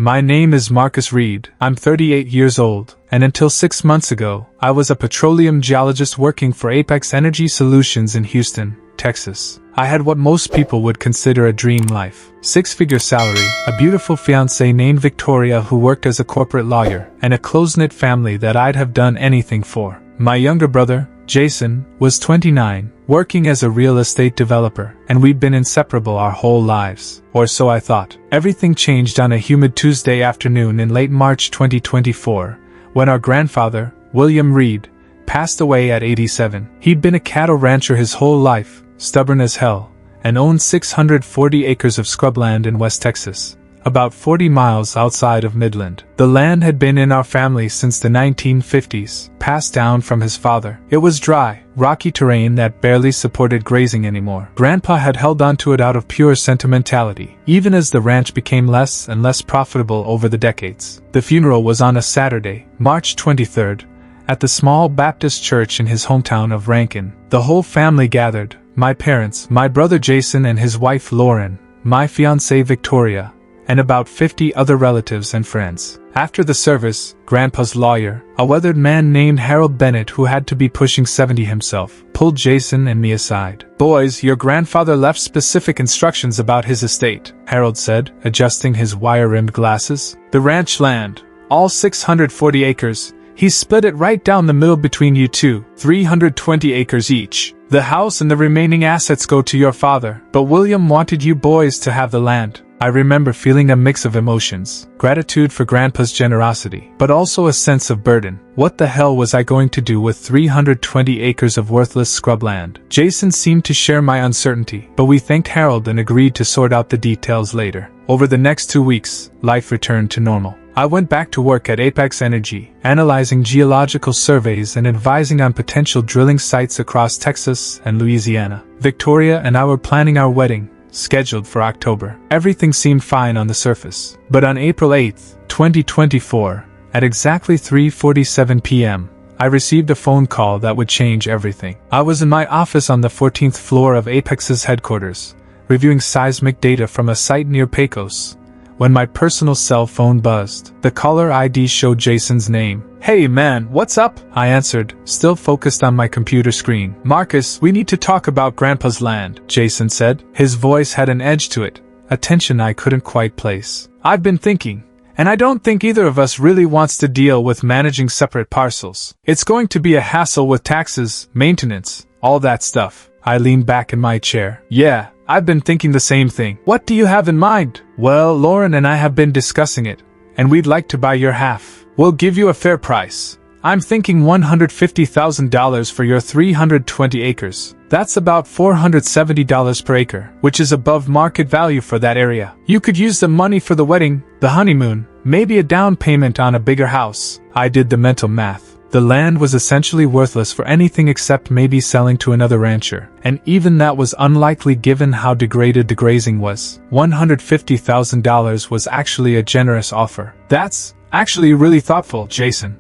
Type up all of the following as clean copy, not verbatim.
My name is Marcus Reed. I'm 38 years old, and until 6 months ago, I was a petroleum geologist working for Apex Energy Solutions in Houston, Texas. I had what most people would consider a dream life. 6-figure salary, a beautiful fiancée named Victoria who worked as a corporate lawyer, and a close-knit family that I'd have done anything for. My younger brother, Jason, was 29, working as a real estate developer, and we'd been inseparable our whole lives. Or so I thought. Everything changed on a humid Tuesday afternoon in late March 2024, when our grandfather, William Reed, passed away at 87. He'd been a cattle rancher his whole life, stubborn as hell, and owned 640 acres of scrubland in West Texas, about 40 miles outside of Midland. The land had been in our family since the 1950s, passed down from his father. It was dry, rocky terrain that barely supported grazing anymore. Grandpa had held onto it out of pure sentimentality, even as the ranch became less and less profitable over the decades. The funeral was on a Saturday, March 23rd, at the small Baptist church in his hometown of Rankin. The whole family gathered, my parents, my brother Jason and his wife Lauren, my fiancée Victoria, and about 50 other relatives and friends. After the service, Grandpa's lawyer, a weathered man named Harold Bennett who had to be pushing 70 himself, pulled Jason and me aside. "Boys, your grandfather left specific instructions about his estate," Harold said, adjusting his wire-rimmed glasses. "The ranch land, all 640 acres, he split it right down the middle between you two, 320 acres each. The house and the remaining assets go to your father, but William wanted you boys to have the land." I remember feeling a mix of emotions, gratitude for Grandpa's generosity, but also a sense of burden. What the hell was I going to do with 320 acres of worthless scrubland? Jason seemed to share my uncertainty, but we thanked Harold and agreed to sort out the details later. Over the next 2 weeks, life returned to normal. I went back to work at Apex Energy, analyzing geological surveys and advising on potential drilling sites across Texas and Louisiana. Victoria and I were planning our wedding, scheduled for October. Everything seemed fine on the surface. But on April 8, 2024, at exactly 3:47 p.m., I received a phone call that would change everything. I was in my office on the 14th floor of Apex's headquarters, reviewing seismic data from a site near Pecos, when my personal cell phone buzzed. The caller ID showed Jason's name. "Hey man, what's up?" I answered, still focused on my computer screen. "Marcus, we need to talk about Grandpa's land," Jason said. His voice had an edge to it, a tension I couldn't quite place. "I've been thinking, and I don't think either of us really wants to deal with managing separate parcels. It's going to be a hassle with taxes, maintenance, all that stuff." I leaned back in my chair. "Yeah, I've been thinking the same thing. What do you have in mind?" "Well, Lauren and I have been discussing it, and we'd like to buy your half. We'll give you a fair price. I'm thinking $150,000 for your 320 acres. That's about $470 per acre, which is above market value for that area. You could use the money for the wedding, the honeymoon, maybe a down payment on a bigger house." I did the mental math. The land was essentially worthless for anything except maybe selling to another rancher, and even that was unlikely given how degraded the grazing was. $150,000 was actually a generous offer. "That's actually really thoughtful, Jason.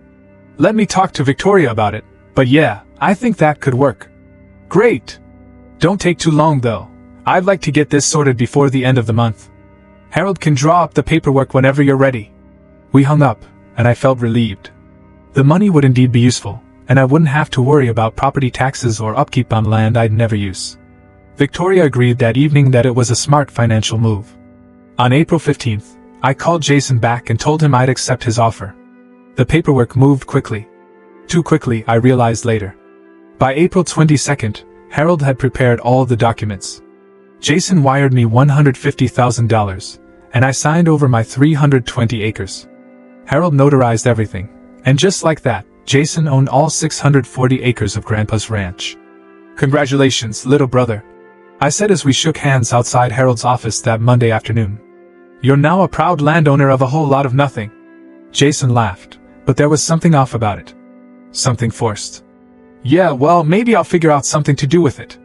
Let me talk to Victoria about it, but yeah, I think that could work." "Great. Don't take too long though. I'd like to get this sorted before the end of the month. Harold can draw up the paperwork whenever you're ready." We hung up, and I felt relieved. The money would indeed be useful, and I wouldn't have to worry about property taxes or upkeep on land I'd never use. Victoria agreed that evening that it was a smart financial move. On April 15th, I called Jason back and told him I'd accept his offer. The paperwork moved quickly. Too quickly, I realized later. By April 22nd, Harold had prepared all the documents. Jason wired me $150,000, and I signed over my 320 acres. Harold notarized everything. And just like that, Jason owned all 640 acres of Grandpa's ranch. "Congratulations, little brother," I said as we shook hands outside Harold's office that Monday afternoon. "You're now a proud landowner of a whole lot of nothing." Jason laughed, but there was something off about it. Something forced. "Yeah, well, maybe I'll figure out something to do with it.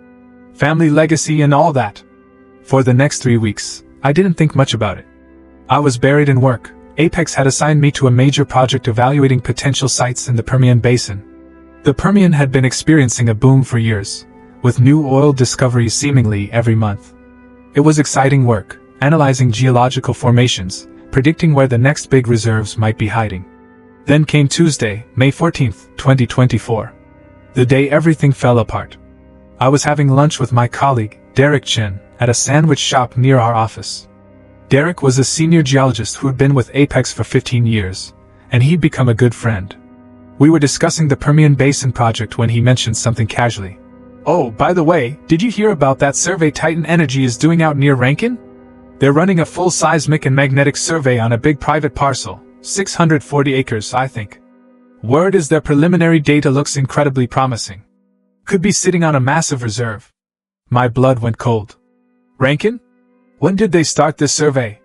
Family legacy and all that." For the next 3 weeks, I didn't think much about it. I was buried in work. Apex had assigned me to a major project evaluating potential sites in the Permian Basin. The Permian had been experiencing a boom for years, with new oil discoveries seemingly every month. It was exciting work, analyzing geological formations, predicting where the next big reserves might be hiding. Then came Tuesday, May 14th, 2024. The day everything fell apart. I was having lunch with my colleague, Derek Chen, at a sandwich shop near our office. Derek was a senior geologist who'd been with Apex for 15 years, and he'd become a good friend. We were discussing the Permian Basin project when he mentioned something casually. "Oh, by the way, did you hear about that survey Titan Energy is doing out near Rankin? They're running a full seismic and magnetic survey on a big private parcel, 640 acres, I think. Word is their preliminary data looks incredibly promising. Could be sitting on a massive reserve." My blood went cold. Rankin? When did they start this survey?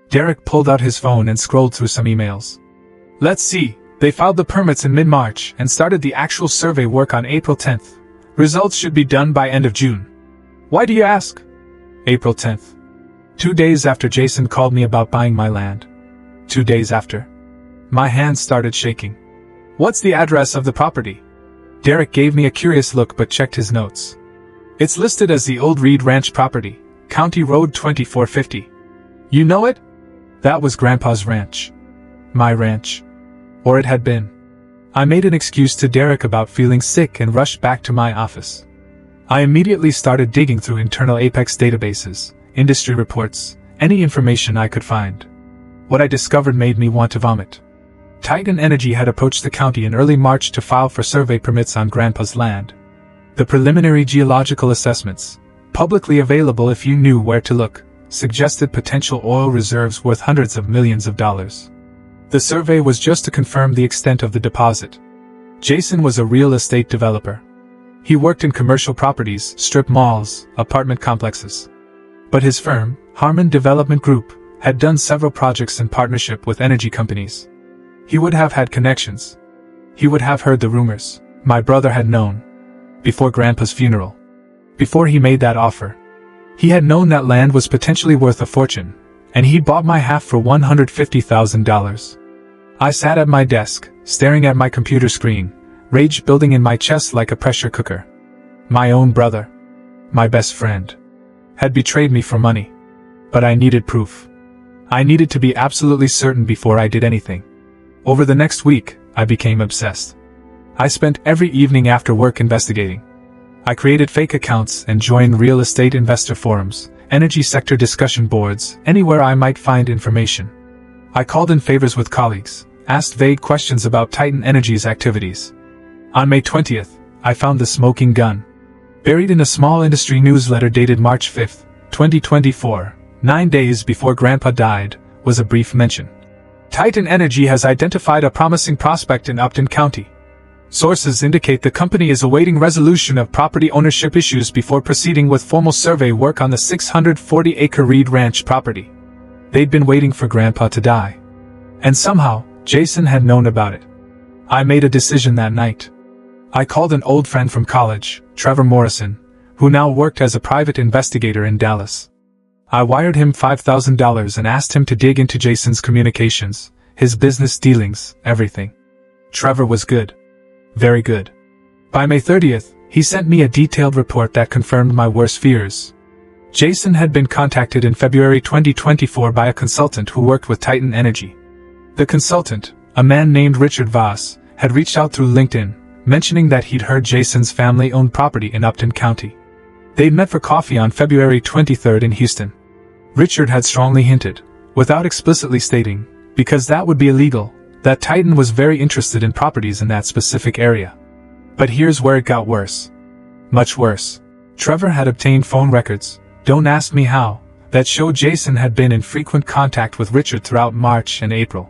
Derek pulled out his phone and scrolled through some emails. Let's see, they filed the permits in mid-March and started the actual survey work on April 10th. Results should be done by end of June. Why do you ask? April 10th. 2 days after Jason called me about buying my land. 2 days after. My hands started shaking. What's the address of the property? Derek gave me a curious look but checked his notes. It's listed as the Old Reed Ranch property, County Road 2450. You know it? That was Grandpa's ranch. My ranch. Or it had been. I made an excuse to Derek about feeling sick and rushed back to my office. I immediately started digging through internal Apex databases, industry reports, any information I could find. What I discovered made me want to vomit. Titan Energy had approached the county in early March to file for survey permits on Grandpa's land. The preliminary geological assessments, publicly available if you knew where to look, suggested potential oil reserves worth hundreds of millions of dollars. The survey was just to confirm the extent of the deposit. Jason was a real estate developer. He worked in commercial properties, strip malls, apartment complexes. But his firm, Harmon Development Group, had done several projects in partnership with energy companies. He would have had connections. He would have heard the rumors. My brother had known. Before Grandpa's funeral. Before he made that offer. He had known that land was potentially worth a fortune, and he bought my half for $150,000. I sat at my desk, staring at my computer screen, rage building in my chest like a pressure cooker. My own brother, my best friend, had betrayed me for money. But I needed proof. I needed to be absolutely certain before I did anything. Over the next week, I became obsessed. I spent every evening after work investigating. I created fake accounts and joined real estate investor forums, energy sector discussion boards, anywhere I might find information. I called in favors with colleagues, asked vague questions about Titan Energy's activities. On May 20th, I found the smoking gun. Buried in a small industry newsletter dated March 5th, 2024, 9 days before Grandpa died, was a brief mention. Titan Energy has identified a promising prospect in Upton County. Sources indicate the company is awaiting resolution of property ownership issues before proceeding with formal survey work on the 640-acre Reed Ranch property. They'd been waiting for Grandpa to die. And somehow, Jason had known about it. I made a decision that night. I called an old friend from college, Trevor Morrison, who now worked as a private investigator in Dallas. I wired him $5,000 and asked him to dig into Jason's communications, his business dealings, everything. Trevor was good. Very good. By May 30th, he sent me a detailed report that confirmed my worst fears. Jason had been contacted in February 2024 by a consultant who worked with Titan Energy. The consultant, a man named Richard Voss, had reached out through LinkedIn, mentioning that he'd heard Jason's family owned property in Upton County. They'd met for coffee on February 23rd in Houston. Richard had strongly hinted, without explicitly stating, because that would be illegal, that Titan was very interested in properties in that specific area. But here's where it got worse. Much worse. Trevor had obtained phone records, don't ask me how, that showed Jason had been in frequent contact with Richard throughout March and April.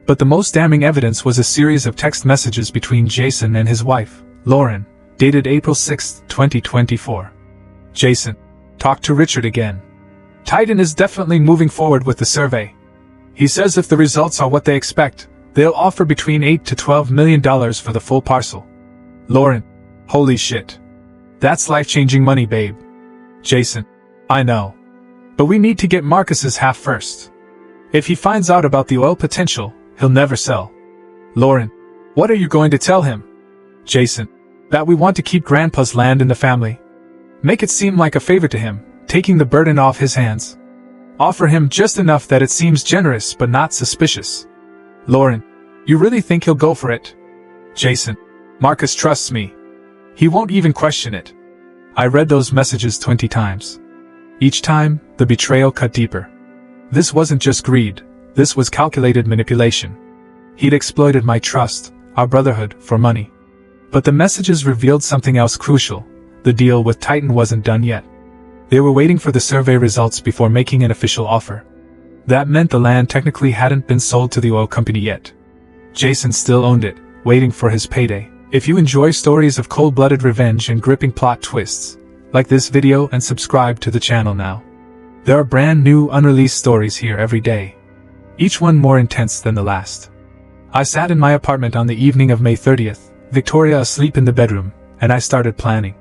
But the most damning evidence was a series of text messages between Jason and his wife, Lauren, dated April 6, 2024. Jason, talk to Richard again. Titan is definitely moving forward with the survey. He says if the results are what they expect, they'll offer between $8 to $12 million for the full parcel. Lauren, holy shit. That's life-changing money, babe. Jason, I know. But we need to get Marcus's half first. If he finds out about the oil potential, he'll never sell. Lauren, what are you going to tell him? Jason, that we want to keep Grandpa's land in the family. Make it seem like a favor to him, taking the burden off his hands. Offer him just enough that it seems generous but not suspicious. Lauren, you really think he'll go for it? Jason, Marcus trusts me. He won't even question it. I read those messages 20 times. Each time, the betrayal cut deeper. This wasn't just greed, this was calculated manipulation. He'd exploited my trust, our brotherhood, for money. But the messages revealed something else crucial. The deal with Titan wasn't done yet. They were waiting for the survey results before making an official offer. That meant the land technically hadn't been sold to the oil company yet. Jason still owned it, waiting for his payday. If you enjoy stories of cold-blooded revenge and gripping plot twists, like this video and subscribe to the channel now. There are brand new unreleased stories here every day, each one more intense than the last. I sat in my apartment on the evening of May 30th, Victoria asleep in the bedroom, and I started planning.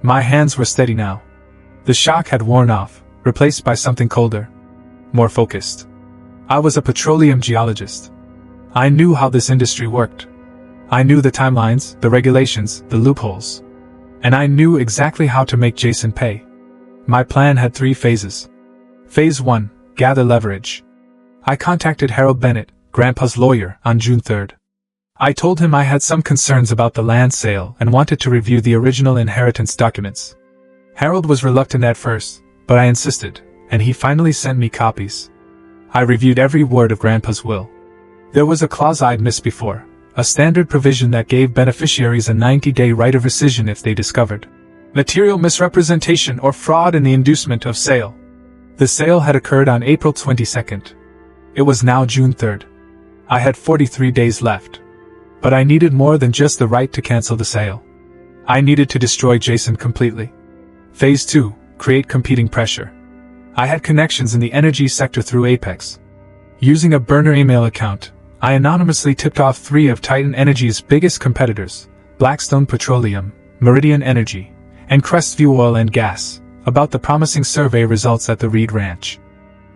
My hands were steady now. The shock had worn off, replaced by something colder, more focused. I was a petroleum geologist. I knew how this industry worked. I knew the timelines, the regulations, the loopholes. And I knew exactly how to make Jason pay. My plan had 3 phases. Phase 1, gather leverage. I contacted Harold Bennett, Grandpa's lawyer, on June 3rd. I told him I had some concerns about the land sale and wanted to review the original inheritance documents. Harold was reluctant at first, but I insisted, and he finally sent me copies. I reviewed every word of Grandpa's will. There was a clause I'd missed before, a standard provision that gave beneficiaries a 90-day right of rescission if they discovered material misrepresentation or fraud in the inducement of sale. The sale had occurred on April 22nd. It was now June 3rd. I had 43 days left. But I needed more than just the right to cancel the sale. I needed to destroy Jason completely. Phase 2, create competing pressure. I had connections in the energy sector through Apex. Using a burner email account, I anonymously tipped off 3 of Titan Energy's biggest competitors, Blackstone Petroleum, Meridian Energy, and Crestview Oil and Gas, about the promising survey results at the Reed Ranch.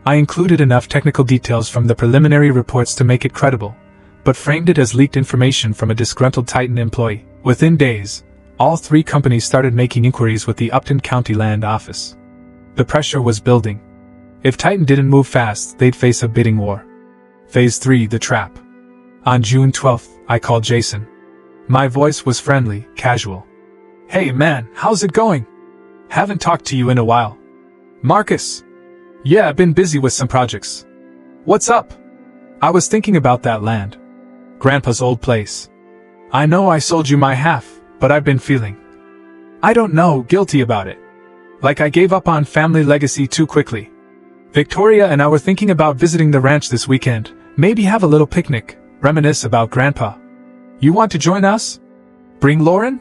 I included enough technical details from the preliminary reports to make it credible, but framed it as leaked information from a disgruntled Titan employee. Within days, all 3 companies started making inquiries with the Upton County Land Office. The pressure was building. If Titan didn't move fast, they'd face a bidding war. Phase 3, the trap. On June 12th, I called Jason. My voice was friendly, casual. Hey man, how's it going? Haven't talked to you in a while. Marcus. Yeah, I've been busy with some projects. What's up? I was thinking about that land. Grandpa's old place. I know I sold you my half, but I've been feeling, I don't know, guilty about it. Like I gave up on family legacy too quickly. Victoria and I were thinking about visiting the ranch this weekend, maybe have a little picnic, reminisce about Grandpa. You want to join us? Bring Lauren?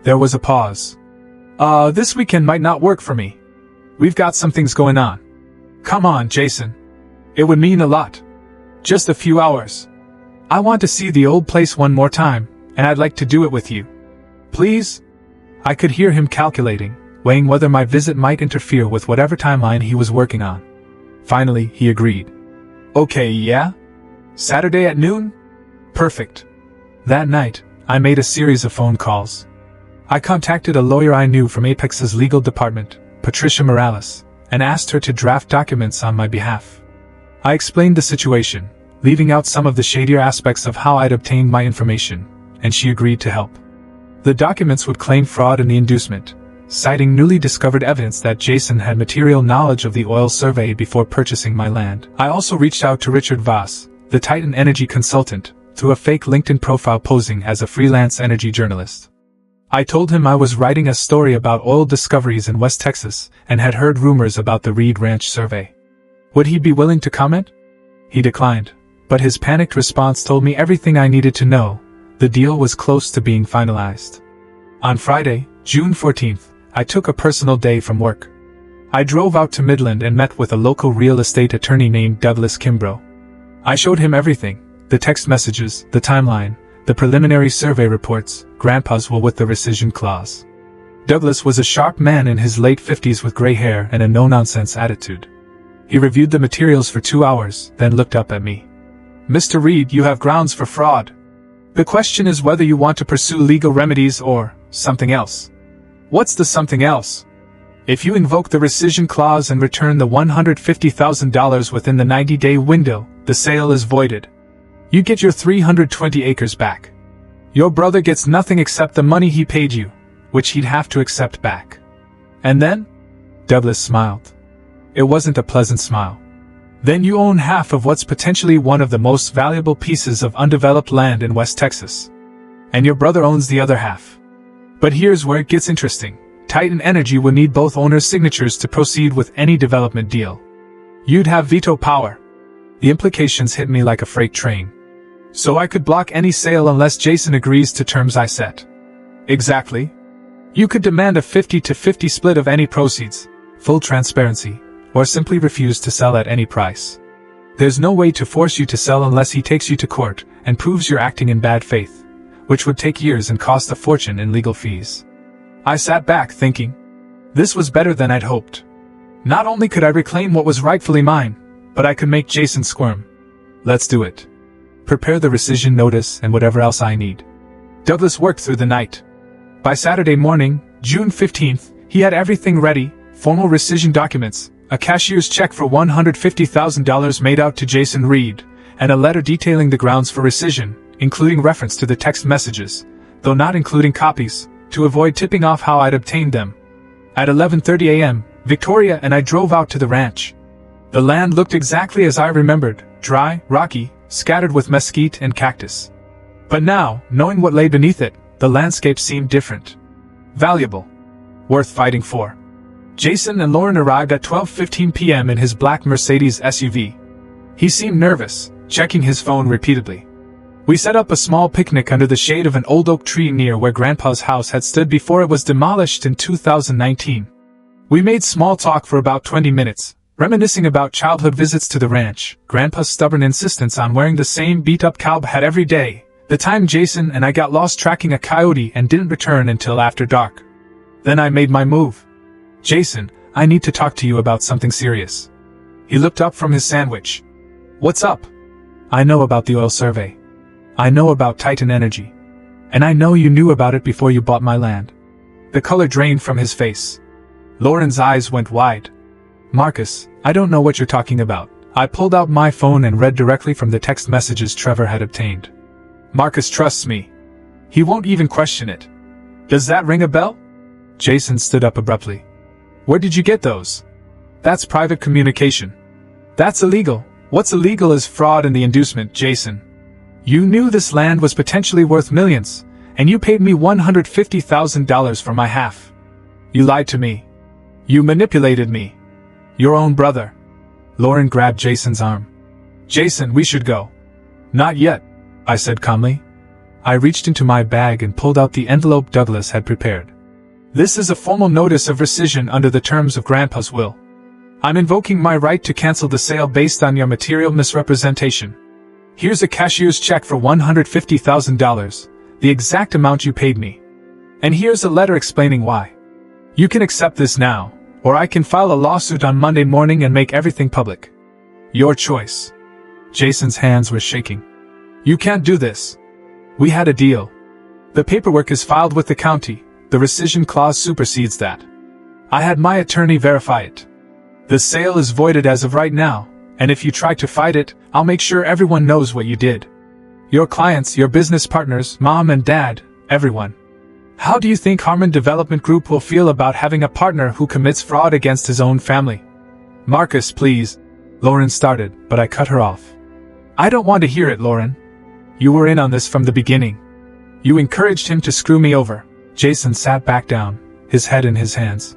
There was a pause. This weekend might not work for me. We've got some things going on. Come on, Jason. It would mean a lot. Just a few hours. I want to see the old place one more time, and I'd like to do it with you. Please? I could hear him calculating, weighing whether my visit might interfere with whatever timeline he was working on. Finally, he agreed. Okay, yeah? Saturday at noon? Perfect. That night, I made a series of phone calls. I contacted a lawyer I knew from Apex's legal department, Patricia Morales, and asked her to draft documents on my behalf. I explained the situation, leaving out some of the shadier aspects of how I'd obtained my information, and she agreed to help. The documents would claim fraud in the inducement, citing newly discovered evidence that Jason had material knowledge of the oil survey before purchasing my land. I also reached out to Richard Voss, the Titan Energy consultant, through a fake LinkedIn profile posing as a freelance energy journalist. I told him I was writing a story about oil discoveries in West Texas and had heard rumors about the Reed Ranch survey. Would he be willing to comment? He declined, but his panicked response told me everything I needed to know. The deal was close to being finalized. On Friday, June 14th, I took a personal day from work. I drove out to Midland and met with a local real estate attorney named Douglas Kimbrough. I showed him everything, the text messages, the timeline, the preliminary survey reports, Grandpa's will with the rescission clause. Douglas was a sharp man in his late 50s with gray hair and a no-nonsense attitude. He reviewed the materials for 2 hours, then looked up at me. Mr. Reed, you have grounds for fraud. The question is whether you want to pursue legal remedies or something else. What's the something else? If you invoke the rescission clause and return the $150,000 within the 90-day window, the sale is voided. You get your 320 acres back. Your brother gets nothing except the money he paid you, which he'd have to accept back. And then? Douglas smiled. It wasn't a pleasant smile. Then you own half of what's potentially one of the most valuable pieces of undeveloped land in West Texas. And your brother owns the other half. But here's where it gets interesting. Titan Energy would need both owners' signatures to proceed with any development deal. You'd have veto power. The implications hit me like a freight train. So I could block any sale unless Jason agrees to terms I set. Exactly. You could demand a 50-50 split of any proceeds, full transparency, or simply refuse to sell at any price. There's no way to force you to sell unless he takes you to court and proves you're acting in bad faith, which would take years and cost a fortune in legal fees. I sat back thinking, this was better than I'd hoped. Not only could I reclaim what was rightfully mine, but I could make Jason squirm. Let's do it. Prepare the rescission notice and whatever else I need. Douglas worked through the night. By Saturday morning, June 15th, he had everything ready: formal rescission documents, a cashier's check for $150,000 made out to Jason Reed, and a letter detailing the grounds for rescission, including reference to the text messages, though not including copies, to avoid tipping off how I'd obtained them. At 11:30 a.m., Victoria and I drove out to the ranch. The land looked exactly as I remembered, dry, rocky, scattered with mesquite and cactus. But now, knowing what lay beneath it, the landscape seemed different. Valuable. Worth fighting for. Jason and Lauren arrived at 12:15 p.m. in his black Mercedes SUV. He seemed nervous, checking his phone repeatedly. We set up a small picnic under the shade of an old oak tree near where Grandpa's house had stood before it was demolished in 2019. We made small talk for about 20 minutes, reminiscing about childhood visits to the ranch, Grandpa's stubborn insistence on wearing the same beat-up cowboy hat every day, the time Jason and I got lost tracking a coyote and didn't return until after dark. Then I made my move. Jason, I need to talk to you about something serious. He looked up from his sandwich. What's up? I know about the oil survey. I know about Titan Energy. And I know you knew about it before you bought my land. The color drained from his face. Lauren's eyes went wide. Marcus, I don't know what you're talking about. I pulled out my phone and read directly from the text messages Trevor had obtained. Marcus trusts me. He won't even question it. Does that ring a bell? Jason stood up abruptly. Where did you get those? That's private communication. That's illegal. What's illegal is fraud and the inducement, Jason. You knew this land was potentially worth millions, and you paid me $150,000 for my half. You lied to me. You manipulated me. Your own brother. Lauren grabbed Jason's arm. Jason, we should go. Not yet, I said calmly. I reached into my bag and pulled out the envelope Douglas had prepared. This is a formal notice of rescission under the terms of Grandpa's will. I'm invoking my right to cancel the sale based on your material misrepresentation. Here's a cashier's check for $150,000, the exact amount you paid me. And here's a letter explaining why. You can accept this now, or I can file a lawsuit on Monday morning and make everything public. Your choice. Jason's hands were shaking. You can't do this. We had a deal. The paperwork is filed with the county. The rescission clause supersedes that. I had my attorney verify it. The sale is voided as of right now, and if you try to fight it, I'll make sure everyone knows what you did. Your clients, your business partners, mom and dad, everyone. How do you think Harmon Development Group will feel about having a partner who commits fraud against his own family? Marcus, please. Lauren started, but I cut her off. I don't want to hear it, Lauren. You were in on this from the beginning. You encouraged him to screw me over. Jason sat back down, his head in his hands.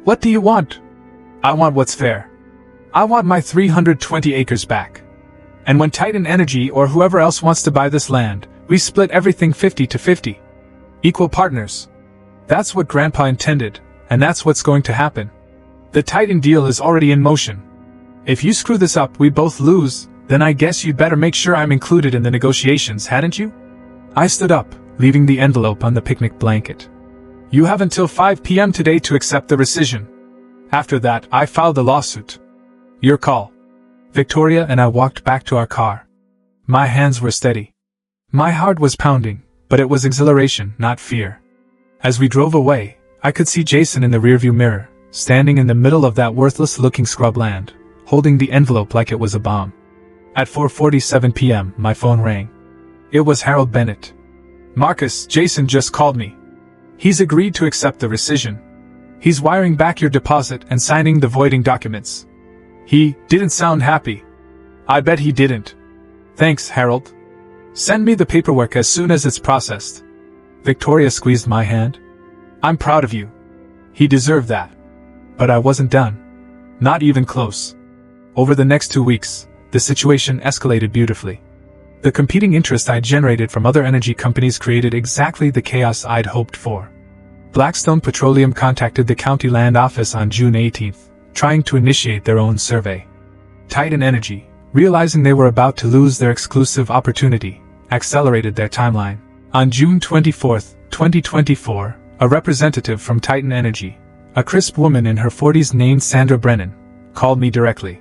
What do you want? I want what's fair. I want my 320 acres back. And when Titan Energy or whoever else wants to buy this land, we split everything 50-50. Equal partners. That's what Grandpa intended, and that's what's going to happen. The Titan deal is already in motion. If you screw this up, we both lose, then I guess you'd better make sure I'm included in the negotiations, hadn't you? I stood up, leaving the envelope on the picnic blanket. You have until 5 p.m. today to accept the rescission. After that, I filed the lawsuit. Your call. Victoria and I walked back to our car. My hands were steady. My heart was pounding, but it was exhilaration, not fear. As we drove away, I could see Jason in the rearview mirror, standing in the middle of that worthless-looking scrubland, holding the envelope like it was a bomb. At 4:47 p.m., my phone rang. It was Harold Bennett. "Marcus, Jason just called me. He's agreed to accept the rescission. He's wiring back your deposit and signing the voiding documents." He didn't sound happy. I bet he didn't. "Thanks, Harold. Send me the paperwork as soon as it's processed." Victoria squeezed my hand. "I'm proud of you. He deserved that." But I wasn't done. Not even close. Over the next 2 weeks, the situation escalated beautifully. The competing interest I generated from other energy companies created exactly the chaos I'd hoped for. Blackstone Petroleum contacted the county land office on June 18th, trying to initiate their own survey. Titan Energy, realizing they were about to lose their exclusive opportunity, accelerated their timeline. On June 24, 2024, a representative from Titan Energy, a crisp woman in her 40s named Sandra Brennan, called me directly.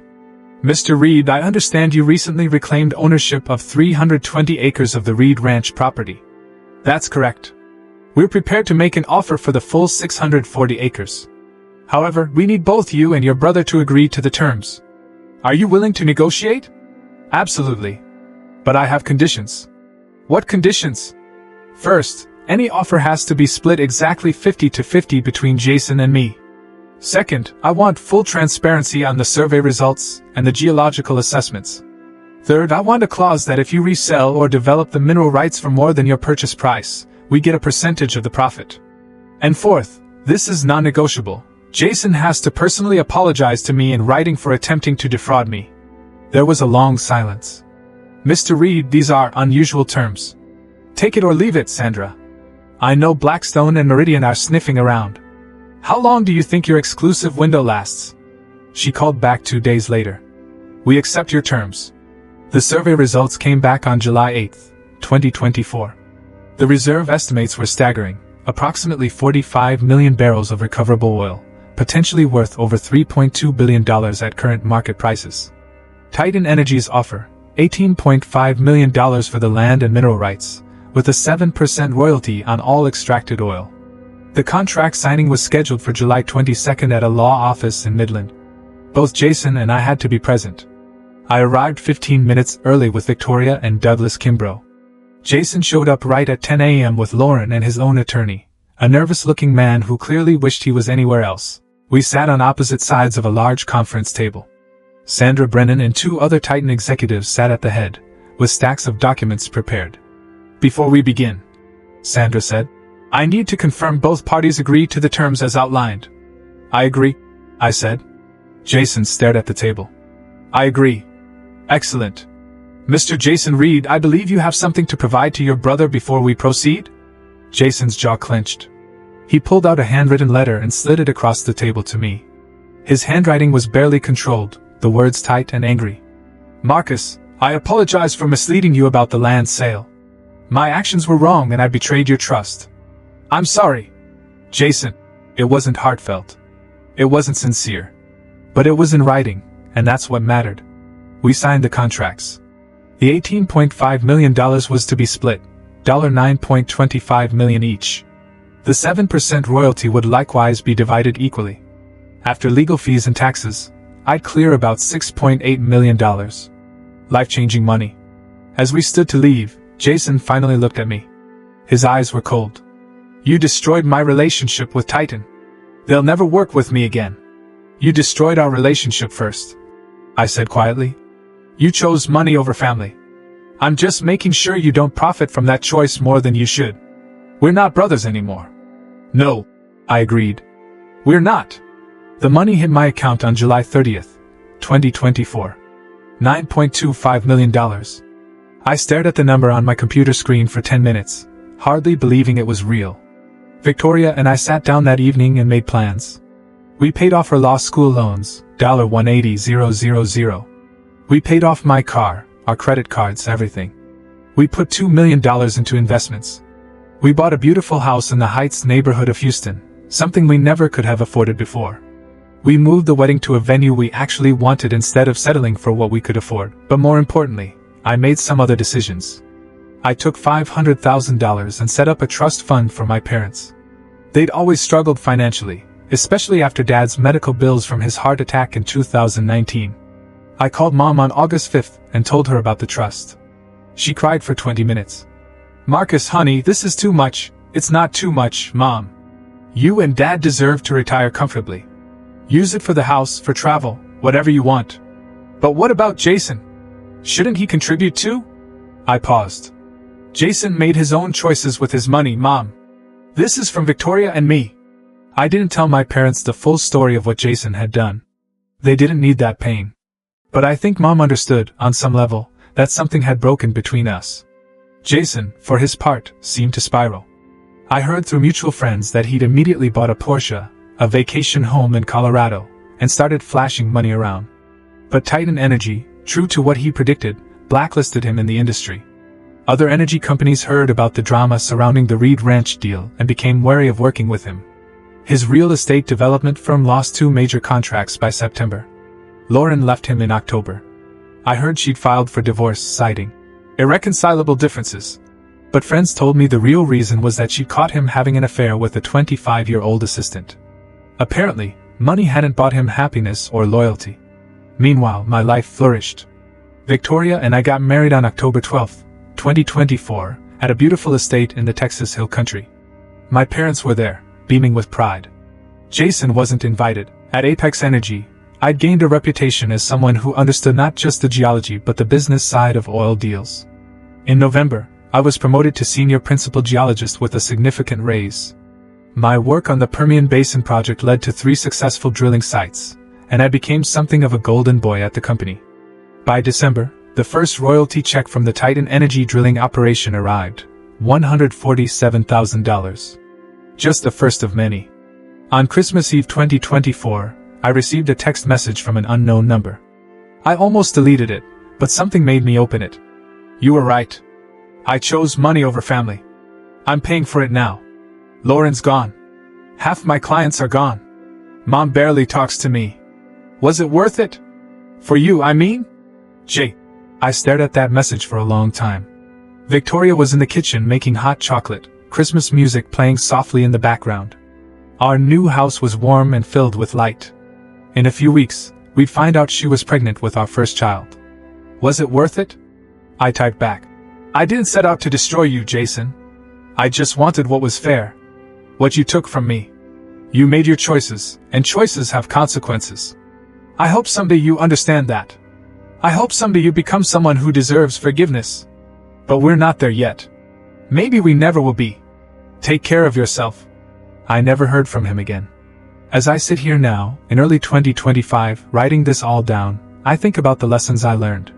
"Mr. Reed, I understand you recently reclaimed ownership of 320 acres of the Reed Ranch property." "That's correct. We're prepared to make an offer for the full 640 acres. However, we need both you and your brother to agree to the terms. Are you willing to negotiate?" "Absolutely. But I have conditions." "What conditions?" "First, any offer has to be split exactly 50-50 between Jason and me. Second, I want full transparency on the survey results and the geological assessments. Third, I want a clause that if you resell or develop the mineral rights for more than your purchase price, we get a percentage of the profit. And fourth, this is non-negotiable. Jason has to personally apologize to me in writing for attempting to defraud me." There was a long silence. "Mr. Reed, these are unusual terms. Take it or leave it, Sandra. I know Blackstone and Meridian are sniffing around. How long do you think your exclusive window lasts?" She called back 2 days later. "We accept your terms." The survey results came back on July 8, 2024. The reserve estimates were staggering, approximately 45 million barrels of recoverable oil, potentially worth over $3.2 billion at current market prices. Titan Energy's offer, $18.5 million for the land and mineral rights, with a 7% royalty on all extracted oil. The contract signing was scheduled for July 22 at a law office in Midland. Both Jason and I had to be present. I arrived 15 minutes early with Victoria and Douglas Kimbrough. Jason showed up right at 10 a.m. with Lauren and his own attorney, a nervous-looking man who clearly wished he was anywhere else. We sat on opposite sides of a large conference table. Sandra Brennan and 2 other Titan executives sat at the head, with stacks of documents prepared. "Before we begin," Sandra said, "I need to confirm both parties agree to the terms as outlined." "I agree," I said. Jason stared at the table. "I agree." "Excellent. Mr. Jason Reed, I believe you have something to provide to your brother before we proceed?" Jason's jaw clenched. He pulled out a handwritten letter and slid it across the table to me. His handwriting was barely controlled, the words tight and angry. "Marcus, I apologize for misleading you about the land sale. My actions were wrong and I betrayed your trust. I'm sorry." "Jason, it wasn't heartfelt. It wasn't sincere. But it was in writing, and that's what mattered." We signed the contracts. The $18.5 million was to be split, $9.25 million each. The 7% royalty would likewise be divided equally. After legal fees and taxes, I'd clear about $6.8 million. Life-changing money. As we stood to leave, Jason finally looked at me. His eyes were cold. "You destroyed my relationship with Titan. They'll never work with me again. You destroyed our relationship first," I said quietly. "You chose money over family. I'm just making sure you don't profit from that choice more than you should. We're not brothers anymore." "No," I agreed. "We're not." The money hit my account on July 30th, 2024. $9.25 million. I stared at the number on my computer screen for 10 minutes, hardly believing it was real. Victoria and I sat down that evening and made plans. We paid off her law school loans, $180,000. We paid off my car, our credit cards, everything. We put $2 million into investments. We bought a beautiful house in the Heights neighborhood of Houston, something we never could have afforded before. We moved the wedding to a venue we actually wanted instead of settling for what we could afford, but more importantly, I made some other decisions. I took $500,000 and set up a trust fund for my parents. They'd always struggled financially, especially after Dad's medical bills from his heart attack in 2019. I called Mom on August 5th and told her about the trust. She cried for 20 minutes. "Marcus, honey, this is too much." "It's not too much, Mom. You and Dad deserve to retire comfortably. Use it for the house, for travel, whatever you want." "But what about Jason? Shouldn't he contribute too?" I paused. "Jason made his own choices with his money, Mom. This is from Victoria and me." I didn't tell my parents the full story of what Jason had done. They didn't need that pain. But I think Mom understood, on some level, that something had broken between us. Jason, for his part, seemed to spiral. I heard through mutual friends that he'd immediately bought a Porsche, a vacation home in Colorado, and started flashing money around. But Titan Energy, true to what he predicted, blacklisted him in the industry. Other energy companies heard about the drama surrounding the Reed Ranch deal and became wary of working with him. His real estate development firm lost 2 major contracts by September. Lauren left him in October. I heard she'd filed for divorce, citing irreconcilable differences. But friends told me the real reason was that she'd caught him having an affair with a 25-year-old assistant. Apparently, money hadn't bought him happiness or loyalty. Meanwhile, my life flourished. Victoria and I got married on October 12, 2024, at a beautiful estate in the Texas Hill Country. My parents were there, beaming with pride. Jason wasn't invited. At Apex Energy, I'd gained a reputation as someone who understood not just the geology but the business side of oil deals. In November, I was promoted to senior principal geologist with a significant raise. My work on the Permian Basin project led to 3 successful drilling sites, and I became something of a golden boy at the company. By December, the first royalty check from the Titan Energy drilling operation arrived, $147,000. Just the first of many. On Christmas Eve 2024, I received a text message from an unknown number. I almost deleted it, but something made me open it. "You were right. I chose money over family. I'm paying for it now. Lauren's gone. Half my clients are gone. Mom barely talks to me. Was it worth it? For you, I mean?" Jay. I stared at that message for a long time. Victoria was in the kitchen making hot chocolate, Christmas music playing softly in the background. Our new house was warm and filled with light. In a few weeks, we'd find out she was pregnant with our first child. "Was it worth it?" I typed back. "I didn't set out to destroy you, Jason. I just wanted what was fair. What you took from me. You made your choices, and choices have consequences. I hope someday you understand that. I hope someday you become someone who deserves forgiveness. But we're not there yet. Maybe we never will be. Take care of yourself." I never heard from him again. As I sit here now, in early 2025, writing this all down, I think about the lessons I learned.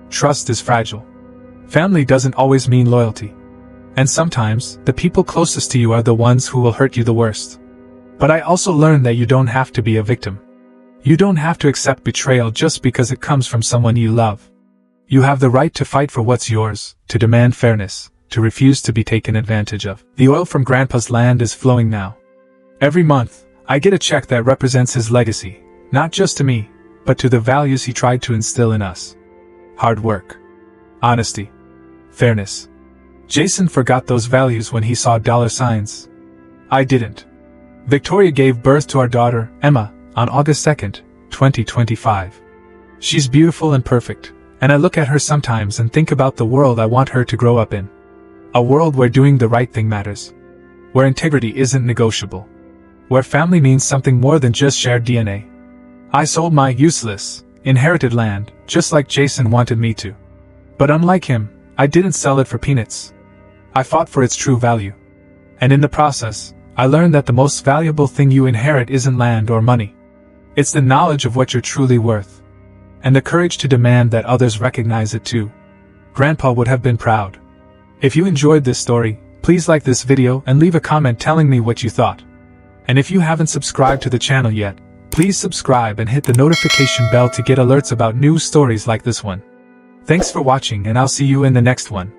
Trust is fragile. Family doesn't always mean loyalty. And sometimes, the people closest to you are the ones who will hurt you the worst. But I also learned that you don't have to be a victim. You don't have to accept betrayal just because it comes from someone you love. You have the right to fight for what's yours, to demand fairness, to refuse to be taken advantage of. The oil from Grandpa's land is flowing now. Every month, I get a check that represents his legacy, not just to me, but to the values he tried to instill in us. Hard work. Honesty. Fairness. Jason forgot those values when he saw dollar signs. I didn't. Victoria gave birth to our daughter, Emma, on August 2nd, 2025. She's beautiful and perfect, and I look at her sometimes and think about the world I want her to grow up in. A world where doing the right thing matters. Where integrity isn't negotiable. Where family means something more than just shared DNA. I sold my useless, inherited land, just like Jason wanted me to. But unlike him, I didn't sell it for peanuts. I fought for its true value. And in the process, I learned that the most valuable thing you inherit isn't land or money. It's the knowledge of what you're truly worth. And the courage to demand that others recognize it too. Grandpa would have been proud. If you enjoyed this story, please like this video and leave a comment telling me what you thought. And if you haven't subscribed to the channel yet, please subscribe and hit the notification bell to get alerts about new stories like this one. Thanks for watching, and I'll see you in the next one.